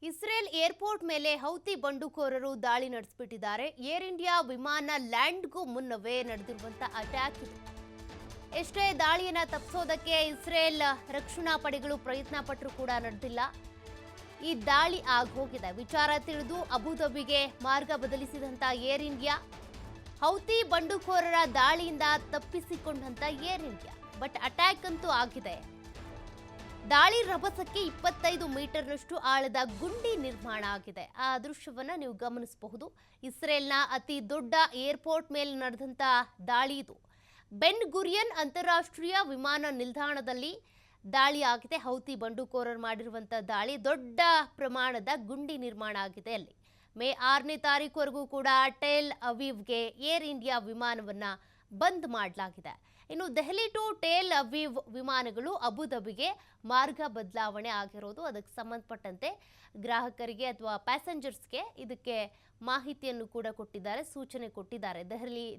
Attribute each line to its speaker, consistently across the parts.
Speaker 1: Israel airport ಮೇಲೆ ಹೌತಿ ಬಂಡುಕೋರರು ದಾಳಿ ನಡೆಸಿಬಿಟ್ಟಿದ್ದಾರೆ. Air India ವಿಮಾನ ಲ್ಯಾಂಡ್ಗೂ ಮುನ್ನವೇ ನಡೆದಿರುವಂತಹ ಅಟ್ಯಾಕ್ ಇದು. ಎಷ್ಟೇ ದಾಳಿಯನ್ನ ತಪ್ಪಿಸೋದಕ್ಕೆ ಇಸ್ರೇಲ್ ರಕ್ಷಣಾ ಪಡೆಗಳು ಪ್ರಯತ್ನ ಪಟ್ಟರೂ ಕೂಡ ನಡೆದಿಲ್ಲ. ಈ ದಾಳಿ ಆಗೋಗಿದೆ. ವಿಚಾರ ತಿಳಿದು ಅಬುಧಾಬಿಗೆ ಮಾರ್ಗ ಬದಲಿಸಿದಂತ ಏರ್ ಇಂಡಿಯಾ ಹೌತಿ ಬಂಡುಕೋರರ ದಾಳಿಯಿಂದ ತಪ್ಪಿಸಿಕೊಂಡಂತ ಏರ್ ಇಂಡಿಯಾ. ಬಟ್ ಅಟ್ಯಾಕ್ ಅಂತೂ ಆಗಿದೆ. ದಾಳಿ ರಭಸಕ್ಕೆ 25 ಮೀಟರ್ನಷ್ಟು ಆಳದ ಗುಂಡಿ ನಿರ್ಮಾಣ ಆಗಿದೆ. ಆ ದೃಶ್ಯವನ್ನ ನೀವು ಗಮನಿಸಬಹುದು. ಇಸ್ರೇಲ್ನ ಅತಿ ದೊಡ್ಡ ಏರ್ಪೋರ್ಟ್ ಮೇಲೆ ನಡೆದಂತ ದಾಳಿ ಇದು. ಬೆನ್ ಗುರಿಯನ್ ಅಂತಾರಾಷ್ಟ್ರೀಯ ವಿಮಾನ ನಿಲ್ದಾಣದಲ್ಲಿ ದಾಳಿ ಆಗಿದೆ. ಹೌತಿ ಬಂಡುಕೋರರು ಮಾಡಿರುವಂತ ದಾಳಿ, ದೊಡ್ಡ ಪ್ರಮಾಣದ ಗುಂಡಿ ನಿರ್ಮಾಣ ಆಗಿದೆ. ಅಲ್ಲಿ ಮೇ 6ನೇ ತಾರೀಕುವರೆಗೂ ಕೂಡ ಟೆಲ್ ಅವೀವ್ಗೆ ಏರ್ ಇಂಡಿಯಾ ವಿಮಾನವನ್ನ ಬಂದ್ ಮಾಡಲಾಗಿದೆ. ಇನ್ನು ದೆಹಲಿ ಟು ಟೆಲ್ ಅವೀವ್ ವಿಮಾನಗಳು ಅಬುಧಾಬಿಗೆ ಮಾರ್ಗ ಬದಲಾವಣೆ ಆಗಿರೋದು. ಅದಕ್ಕೆ ಸಂಬಂಧಪಟ್ಟಂತೆ ಗ್ರಾಹಕರಿಗೆ ಅಥವಾ ಪ್ಯಾಸೆಂಜರ್ಸ್ಗೆ ಇದಕ್ಕೆ ಮಾಹಿತಿಯನ್ನು ಕೂಡ ಕೊಟ್ಟಿದ್ದಾರೆ, ಸೂಚನೆ ಕೊಟ್ಟಿದ್ದಾರೆ.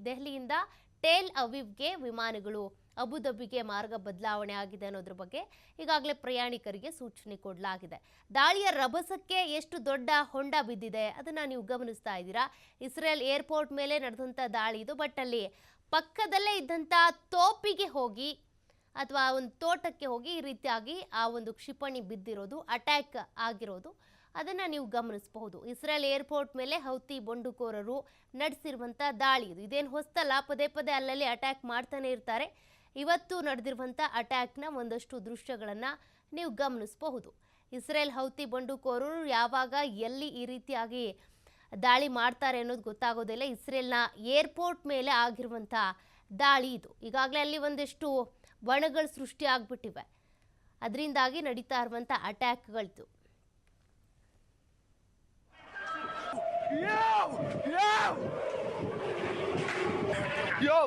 Speaker 1: ದೆಹಲಿಯಿಂದ ಟೆಲ್ ಅವೀವ್ಗೆ ವಿಮಾನಗಳು ಅಬುಧಾಬಿಗೆ ಮಾರ್ಗ ಬದಲಾವಣೆ ಆಗಿದೆ ಅನ್ನೋದ್ರ ಬಗ್ಗೆ ಈಗಾಗಲೇ ಪ್ರಯಾಣಿಕರಿಗೆ ಸೂಚನೆ ಕೊಡಲಾಗಿದೆ. ದಾಳಿಯ ರಭಸಕ್ಕೆ ಎಷ್ಟು ದೊಡ್ಡ ಹೊಂಡ ಬಿದ್ದಿದೆ ಅದನ್ನ ನೀವು ಗಮನಿಸ್ತಾ ಇದ್ದೀರಾ. ಇಸ್ರೇಲ್ ಏರ್ಪೋರ್ಟ್ ಮೇಲೆ ನಡೆದಂಥ ದಾಳಿ ಇದು. ಬಟ್ ಅಲ್ಲಿ ಪಕ್ಕದಲ್ಲೇ ಇದ್ದಂಥ ತೋಪಿಗೆ ಹೋಗಿ ಅಥವಾ ಒಂದು ತೋಟಕ್ಕೆ ಹೋಗಿ ಈ ರೀತಿಯಾಗಿ ಆ ಒಂದು ಕ್ಷಿಪಣಿ ಬಿದ್ದಿರೋದು, ಅಟ್ಯಾಕ್ ಆಗಿರೋದು, ಅದನ್ನು ನೀವು ಗಮನಿಸಬಹುದು. ಇಸ್ರೇಲ್ ಏರ್ಪೋರ್ಟ್ ಮೇಲೆ ಹೌತಿ ಬಂಡುಕೋರರು ನಡೆಸಿರುವಂಥ ದಾಳಿ ಇದು. ಇದೇನು ಹೊಸ್ತಲ್ಲ, ಪದೇ ಪದೇ ಅಲ್ಲಲ್ಲಿ ಅಟ್ಯಾಕ್ ಮಾಡ್ತಾನೆ ಇರ್ತಾರೆ. ಇವತ್ತು ನಡೆದಿರುವಂಥ ಅಟ್ಯಾಕ್ನ ಒಂದಷ್ಟು ದೃಶ್ಯಗಳನ್ನು ನೀವು ಗಮನಿಸಬಹುದು. ಇಸ್ರೇಲ್ ಹೌತಿ ಬಂಡುಕೋರರು ಯಾವಾಗ ಎಲ್ಲಿ ಈ ರೀತಿಯಾಗಿ ದಾಳಿ ಮಾಡ್ತಾರೆ ಅನ್ನೋದು ಗೊತ್ತಾಗೋದಿಲ್ಲ. ಇಸ್ರೇಲ್ನ ಏರ್ಪೋರ್ಟ್ ಮೇಲೆ ಆಗಿರುವಂಥ ದಾಳಿ ಇದು. ಈಗಾಗಲೇ ಅಲ್ಲಿ ಒಂದಿಷ್ಟು ಬಣಗಳು ಸೃಷ್ಟಿ ಆಗ್ಬಿಟ್ಟಿವೆ. ಅದರಿಂದಾಗಿ ನಡೀತಾ ಇರುವಂಥ ಅಟ್ಯಾಕ್ಗಳಿದು.
Speaker 2: Yo!